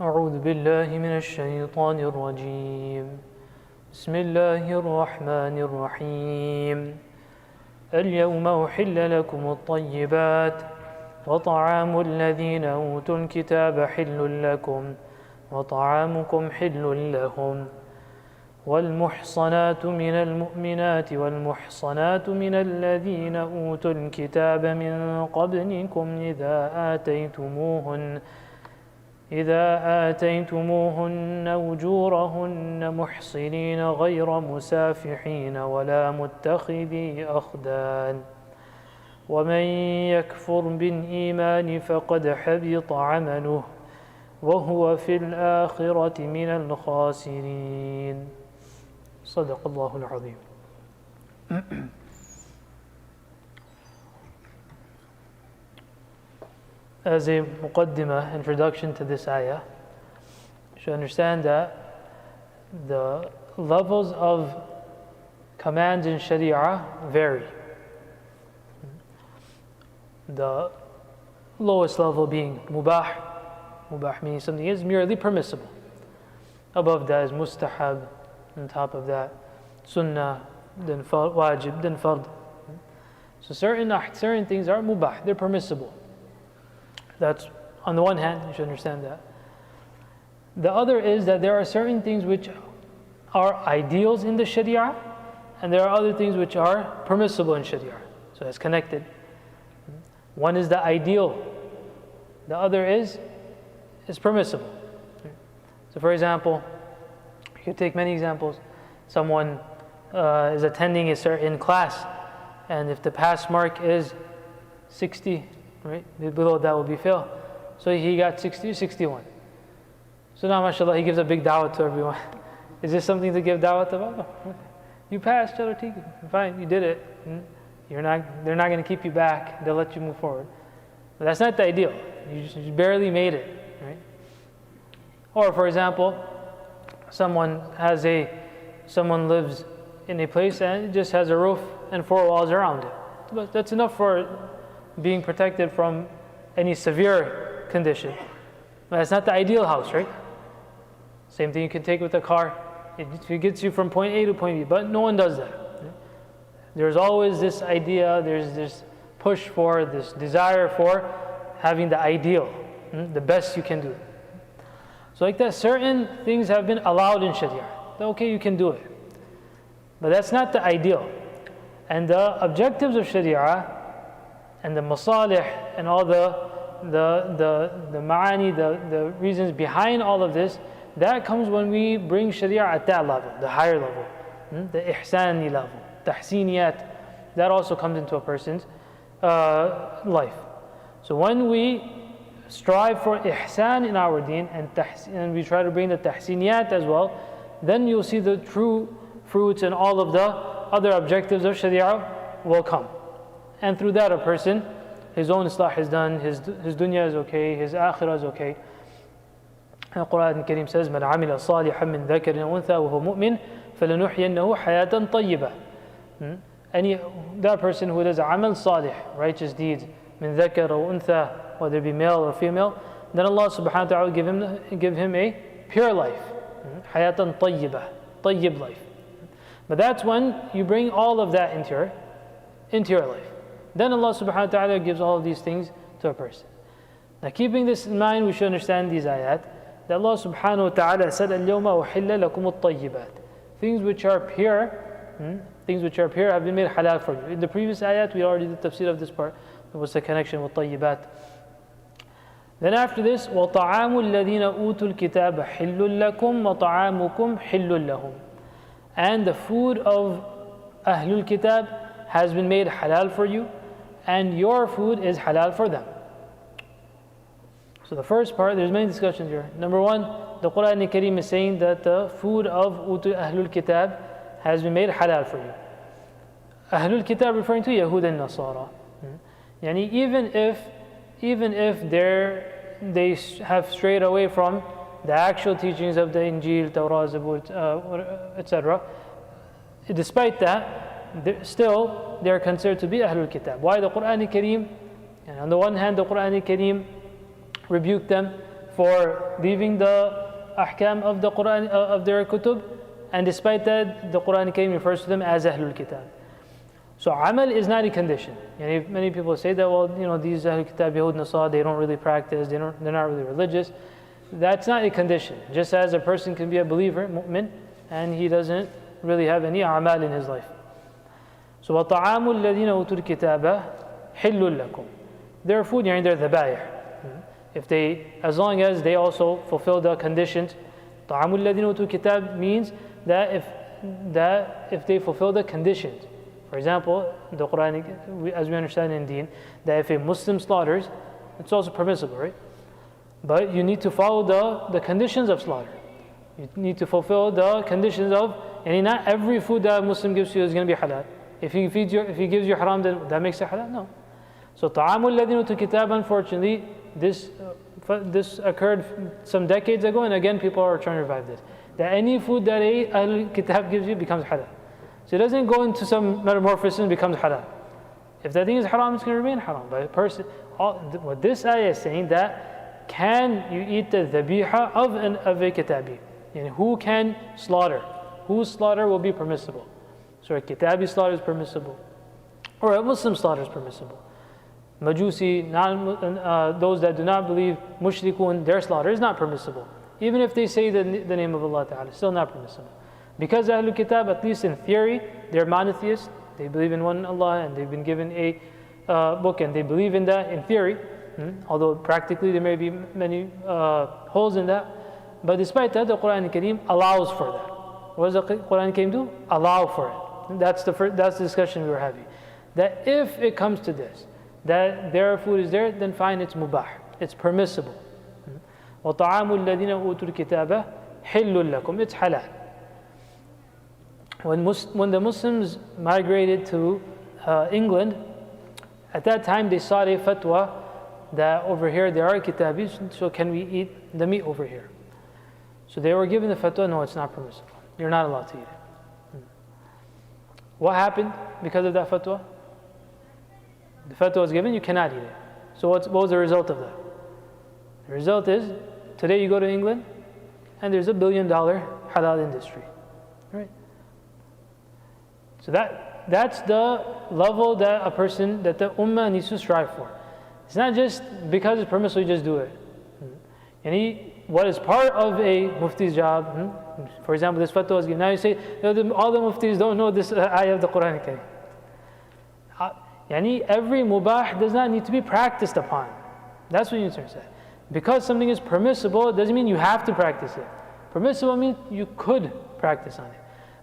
أعوذ بالله من الشيطان الرجيم بسم الله الرحمن الرحيم اليوم أحل لكم الطيبات وطعام الذين أوتوا الكتاب حل لكم وطعامكم حل لهم والمحصنات من المؤمنات والمحصنات من الذين أوتوا الكتاب من قبلكم إذا آتيتموهن أجورهن محصنين غير مسافحين ولا متخذي أخدان ومن يكفر بالإيمان فقد حبط عمله وهو في الآخرة من الخاسرين صدق الله العظيم. As a muqaddimah, introduction to this ayah, you should understand that the levels of commands in Sharia vary. The lowest level being mubah. Mubah meaning something is merely permissible. Above that is mustahab. On top of that, sunnah, then wajib, then fard. So certain things are mubah, they're permissible. That's on the one hand, you should understand that. The other is that there are certain things which are ideals in the Sharia, and there are other things which are permissible in Sharia. So it's connected. One is the ideal, the other is permissible. So for example, you could take many examples. Someone is attending a certain class, and if the pass mark is 60, right, below that will be fail. So he got 60 or 61. So now, mashallah, he gives a big da'wah to everyone. Is this something to give da'wah to? Oh, you passed, fine, you did it. They're not going to keep you back. They'll let you move forward. But that's not the ideal. You barely made it, right? Or for example, someone lives in a place and it just has a roof and 4 walls around it. But that's enough for being protected from any severe condition. But that's not the ideal house, right? Same thing you can take with a car. It gets you from point A to point B, but no one does that. There's always this idea, there's this push for, this desire for having the ideal, the best you can do. So like that, certain things have been allowed in Sharia. Okay, you can do it. But that's not the ideal. And the objectives of Sharia and the masalih and all the ma'ani, the reasons behind all of this, that comes when we bring Sharia at that level, the higher level, the ihsani level, tahsiniyat. That also comes into a person's life. So when we strive for ihsan in our deen and we try to bring the tahsiniyat as well, then you'll see the true fruits and all of the other objectives of Sharia will come. And through that a person, his own islah is done, his dunya is okay, his akhirah is okay. And the Quran al-Kareem says, مَنْ عَمِلَ صَالِحًا مِنْ ذَكَرٍ وَأُنْثَى وَهُوَ مُؤْمِنٌ فَلَنُحْيِيَنَّهُ حَيَاةً طَيِّبَةً. That person who does amal salih, righteous deeds, min dhakar or untha, whether it be male or female, then Allah subhanahu wa ta'ala will give him a pure life. Hayatan tayyibah, tayyib life. But that's when you bring all of that into your life. Then Allah subhanahu wa ta'ala gives all of these things to a person. Now keeping this in mind, we should understand these ayat, that Allah subhanahu wa ta'ala said, الْيَوْمَ أُحِلَّ لَكُمُ الطَّيِّبَاتِ. Things which are pure have been made halal for you. In the previous ayat, we already did tafsir of this part. What's the connection with طيبات? Then after this, وَطَعَامُ الَّذِينَ أُوتُوا الْكِتَابَ حِلٌّ لَكُمْ وَطَعَامُكُمْ حِلٌّ لَهُمْ. And the food of Ahlul Kitab has been made halal for you, and your food is halal for them. So the first part, there's many discussions here. Number one, the Quran al-Kareem is saying that the food of Ahlul Kitab has been made halal for you. Ahlul Kitab referring to Yahud and Nasara. Yani even if they have strayed away from the actual teachings of the Injil, Torah, Zabur, etc. Despite that, they are considered to be Ahlul Kitab. Why? The Quran al-Kareem, and on the one hand, the Quran al-Kareem rebuked them for leaving the ahkam of the Quran, of their kutub, and despite that, the Quran Kareem refers to them as Ahlul Kitab. So amal is not a condition. Many people say that, well, these Ahlul Kitab, Yahud, Nasara, they don't really practice, they're not really religious. That's not a condition. Just as a person can be a believer, mu'min, and he doesn't really have any amal in his life. So وَطَعَامُ الَّذِينَ أُوتُوا الْكِتَابَ حِلٌّ لَكُمْ. Their food, their dhabaih. As long as they also fulfill the conditions. طَعَامُ الَّذِينَ أُوتُوا الْكِتَابَ means that if they fulfill the conditions. For example, the Quran, as we understand in Deen, that if a Muslim slaughters, it's also permissible, right? But you need to follow the conditions of slaughter. You need to fulfill the conditions of, and not every food that a Muslim gives you is going to be halal. If he gives you haram, then that makes it halal? No. So طَعَامُ الَّذِينَ أُوتُوا الْكِتَابَ, unfortunately, this occurred some decades ago, and again people are trying to revive this. That any food that Ahlul Kitab gives you becomes halal. So it doesn't go into some metamorphosis and becomes halal. If that thing is haram, it's going to remain haram. But a person, what this ayah is saying, that can you eat the dhabiha of a kitabi? And who can slaughter? Whose slaughter will be permissible? So a kitabi slaughter is permissible, or a Muslim slaughter is permissible. Majusi, those that do not believe, mushrikun, their slaughter is not permissible. Even if they say the name of Allah Ta'ala, still not permissible. Because Ahlul Kitab, at least in theory, they're monotheists. They believe in one Allah, and they've been given a book, and they believe in that in theory. Although practically there may be many holes in that. But despite that, the Quran Kareem allows for that. What does the Quran Kareem do? Allow for it. That's the discussion we were having. That if it comes to this, that their food is there, then fine, it's mubah. It's permissible. وَطَعَامُ الَّذِينَ أُوتُوا الْكِتَابَ حِلٌّ لَكُمْ. It's halal. When the Muslims migrated to England, at that time they sought a fatwa that over here there are kitabis, so can we eat the meat over here? So they were given the fatwa, no, it's not permissible. You're not allowed to eat it. What happened because of that fatwa? The fatwa was given, you cannot eat it. So what was the result of that? The result is, today you go to England, and there's $1 billion halal industry. Right? So that's the level that the ummah needs to strive for. It's not just because it's permissible, you just do it. What is part of a mufti's job, for example, this fatwa was given. Now you say, all the muftis don't know this ayah of the Quran Kareem. Every mubah does not need to be practiced upon. That's what you need to say. Because something is permissible, it doesn't mean you have to practice it. Permissible means you could practice on it.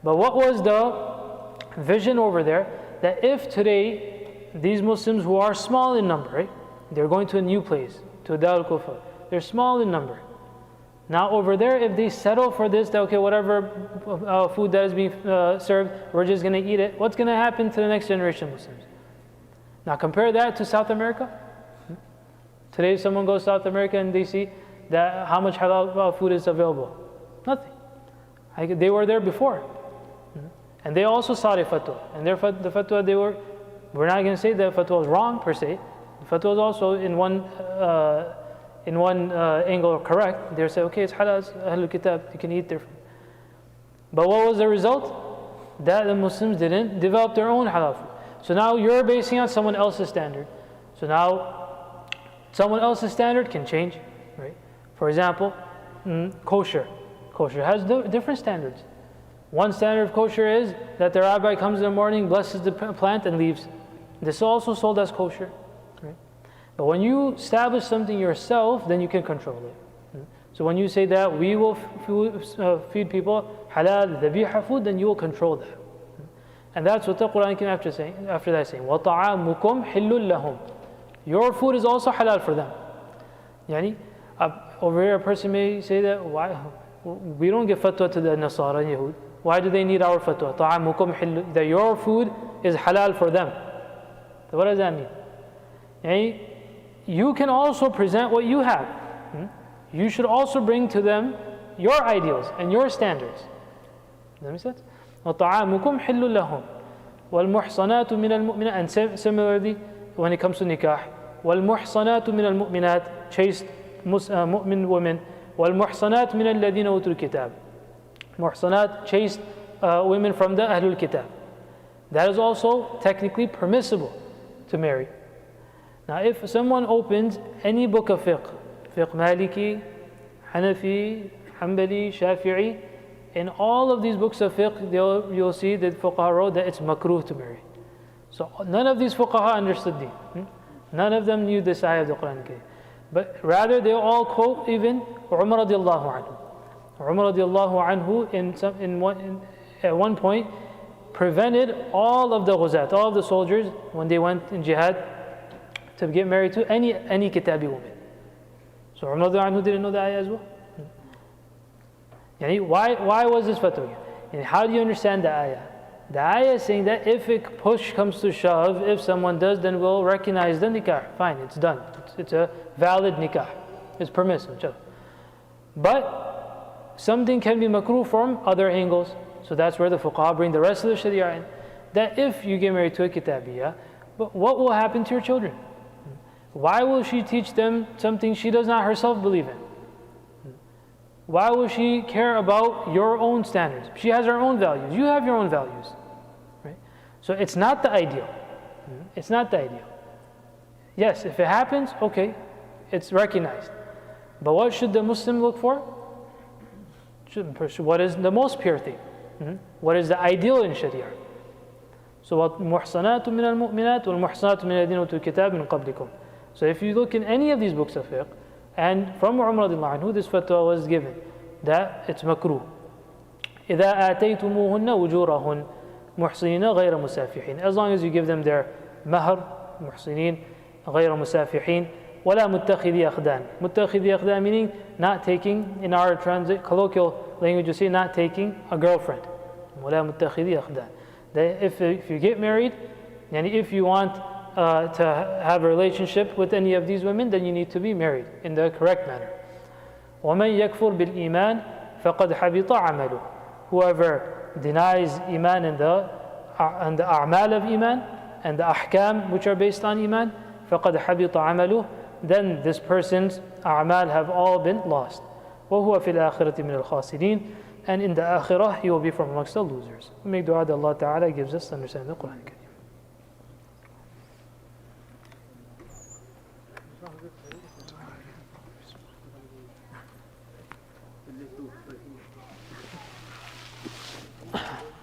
But what was the vision over there? That if today, these Muslims who are small in number, right, they're going to a new place, to Dar al-Kufr, they're small in number. Now over there, if they settle for this, that okay, whatever food that is being served, we're just going to eat it, what's going to happen to the next generation of Muslims? Now compare that to South America. Today someone goes to South America and they see that how much halal food is available. Nothing. They were there before. And they also sought a fatwa. And the fatwa we're not going to say that fatwa was wrong per se. The fatwa was also in one angle correct. They say, okay, it's halal, it's Ahlul Kitab, you can eat their food. But what was the result? That the Muslims didn't develop their own halal food. So now you're basing on someone else's standard. So now someone else's standard can change, right? For example, kosher. Kosher has different standards. One standard of kosher is that the rabbi comes in the morning, blesses the plant, and leaves. This is also sold as kosher, right? But when you establish something yourself, then you can control it. So when you say that we will feed people halal, dhabiha food, then you will control that. And that's what the Quran came after that saying, وَطَعَامُكُمْ حِلٌّ لَهُمْ. Your food is also halal for them. Over here a person may say that, why? We don't give fatwa to the Nasara and Yahud. Why do they need our fatwa? طَعَامُكُمْ حِلٌّ. That your food is halal for them. So what does that mean? You can also present what you have. You should also bring to them your ideals and your standards. Does that make sense? وَطَعَامُكُمْ حِلٌّ لَهُمْ وَالْمُحْصَنَاتُ مِنَ الْمُؤْمِنَاتِ. And similarly, when it comes to nikah, وَالْمُحْصَنَاتُ مِنَ الْمُؤْمِنَاتِ, chaste mu'min women. وَالْمُحْصَنَاتْ مِنَ الَّذِينَ أُوتُوا الْكِتَابِ. Muhsanat, chaste women from the Ahlul Kitab. That is also technically permissible to marry. Now if someone opens any book of fiqh Maliki, Hanafi, Hanbali, Shafi'i, in all of these books of fiqh, you'll see that fuqaha wrote that it's makruh to marry. So none of these fuqaha understood deen. None of them knew this ayah of the Quran. But rather they all quote even Umar radiallahu anhu. Umar radiallahu anhu at one point prevented all of the ghuzat, all of the soldiers, when they went in jihad, to get married to any kitabi woman. So Umar radiallahu anhu didn't know the ayah as well. Why was this fatwa? And how do you understand the ayah? The ayah is saying that if push comes to shove, if someone does, then we'll recognize the nikah. Fine, it's done. It's a valid nikah. It's permissible. But something can be makruh from other angles. So that's where the fuqaha bring the rest of the sharia in. That if you get married to a kitabiyah, but what will happen to your children? Why will she teach them something she does not herself believe in? Why will she care about your own standards? She has her own values. You have your own values. Right? So it's not the ideal. It's not the ideal. Yes, if it happens, okay, it's recognized. But what should the Muslim look for? What is the most pure thing? What is the ideal in Sharia? So وَالْمُحْصَنَاتُ مِنَ الْمُؤْمِنَاتِ وَالْمُحْصَنَاتُ مِنَ الَّذِينَ أُوتُوا الْكِتَابَ مِنْ قَبْلِكُمْ. So if you look in any of these books of fiqh, and from Umar radiallahu anhu, this fatwa was given that it's makruh. إِذَا آتَيْتُمُوهُنَّ وُجُورَهُنْ مُحْصِنِينَ غَيْرَ مُسَافِحِينَ. As long as you give them their mahr, muhsinin, غَيْرَ مُسَافِحِينَ, وَلَا مُتَّخِذِي أَخْدَانِ. Muttakhidhi akhdan meaning not taking, in our colloquial language you say, not taking a girlfriend. وَلَا مُتَّخِذِي أَخْدَانِ. That if you get married, and if you want to have a relationship with any of these women, then you need to be married in the correct manner. وَمَنْ يَكْفُرْ بِالْإِيمَانِ فَقَدْ حَبِطَ عَمَلُهُ. Whoever denies iman and the a'mal of iman and the ahkam which are based on iman, فَقَدْ حَبِطَ عَمَلُهُ, then this person's a'mal have all been lost. وَهُوَ فِي الْآخِرَةِ مِنَ الْخَاسِرِينَ. And in the akhirah, he will be from amongst the losers. We make dua that Allah Ta'ala gives us to understand the Quran.